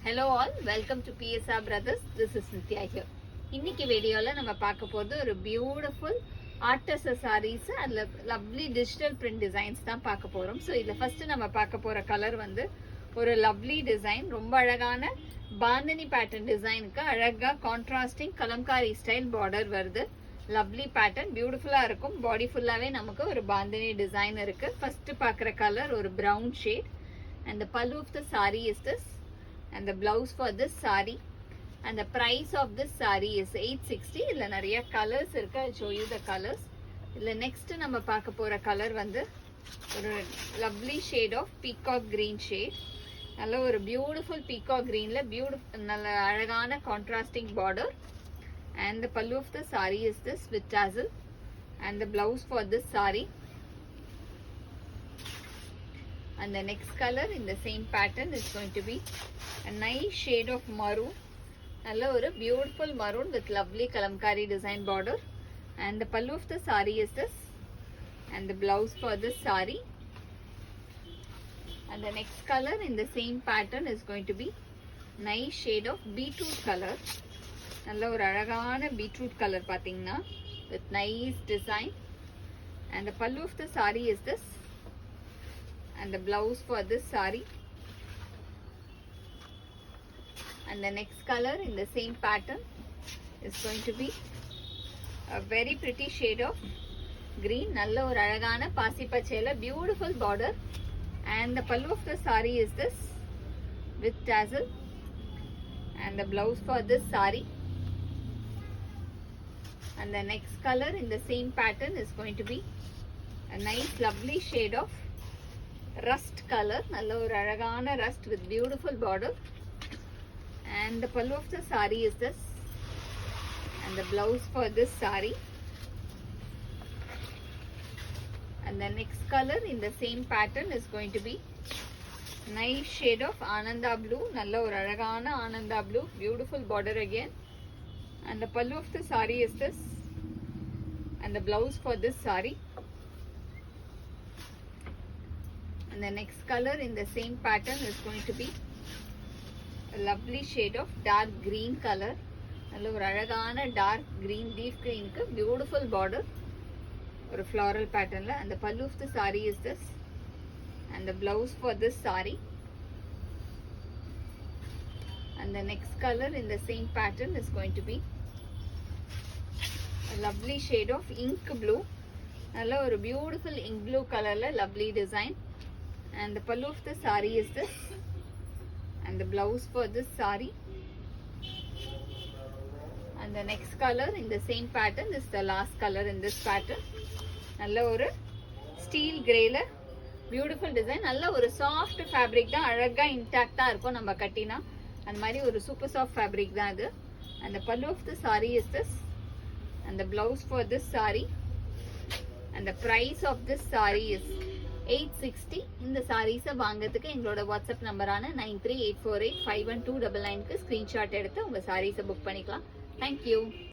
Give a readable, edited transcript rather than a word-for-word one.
Hello all, welcome to PSR Brothers. This is Nithya here. இன்னைக்கு வீடியோல நம்ம பார்க்க போறது ஒரு பியூட்டிஃபுல் ஆர்டஸ் sarees அதுல லவ்லி டிஜிட்டல் பிரிண்ட் டிசைன்ஸ் தான் பார்க்க போறோம். ஸோ இதுல ஃபர்ஸ்ட் நம்ம பார்க்க போற கலர் வந்து ஒரு லவ்லி டிசைன், ரொம்ப அழகான பாந்தனி பேட்டர்ன் டிசைனுக்கு அழகா கான்ட்ராஸ்டிங் கலம்காரி ஸ்டைல் பார்டர் வருது. லவ்லி பேட்டர்ன் பியூட்டிஃபுல்லா இருக்கும். பாடி ஃபுல்லாவே நமக்கு ஒரு பாந்தனி டிசைன் இருக்கு. ஃபர்ஸ்ட் பார்க்குற கலர் ஒரு brown shade and the pallu of the saree is this and the blouse for this saree and the price of this saree is 860. இதுல நிறைய கலர்ஸ் இருக்கு. I'll show you the colors. இதுல next நம்ம பார்க்க போற colour வந்து ஒரு lovely shade of peacock green shade. நல்ல ஒரு பியூட்டிஃபுல் பீகாக் கிரீன்ல நல்ல அழகான contrasting border and the pallu of the saree is this with tassel and the blouse for this saree. And the next color in the same pattern is going to be a nice shade of maroon. Nalla oru beautiful maroon with lovely kalamkari design border. And the pallu of the saree is this. And the blouse for this saree. And the next color in the same pattern is going to be nice shade of beetroot color. Nalla oru alagana beetroot color pathina with nice design. And the pallu of the saree is this. And the blouse for this saree. And the next color in the same pattern is going to be a very pretty shade of green. Nalla or alagana pasi pachela beautiful border. And the pallu of the saree is this with tassel. And the blouse for this saree. And the next color in the same pattern is going to be a nice lovely shade of rust color. Nalla or alagana rust with beautiful border. And the pallu of the saree is this. And the blouse for this saree. And the next color in the same pattern is going to be nice shade of Ananda blue. Nalla or alagana Ananda blue. Beautiful border again. And the pallu of the saree is this. And the blouse for this saree. And the next color in the same pattern is going to be a lovely shade of dark green color. Nalla or alagana dark green leaf green ku beautiful border or floral pattern la. And the pallu of the saree is this. And the blouse for this saree. And the next color in the same pattern is going to be a lovely shade of ink blue. Nalla or beautiful ink blue color la lovely design. And the pallu of the saree is this. And the blouse for this saree. And the next color in the same pattern is the last color in this pattern. Nalla oru steel grey la beautiful design. Nalla oru soft fabric da alaga intact ah irukum நம்ம கட்டினா. அந்த மாதிரி ஒரு super soft fabric தான் இது. And the pallu of the saree is this. And the blouse for this saree. And the price of this saree is 860. இந்த சாரீஸை வாங்கிறதுக்கு எங்களோட வாட்ஸ்அப் நம்பரான 9384851299க்கு ஸ்க்ரீன்ஷாட் எடுத்து உங்கள் சாரீஸை புக் பண்ணிக்கலாம். தேங்க்யூ.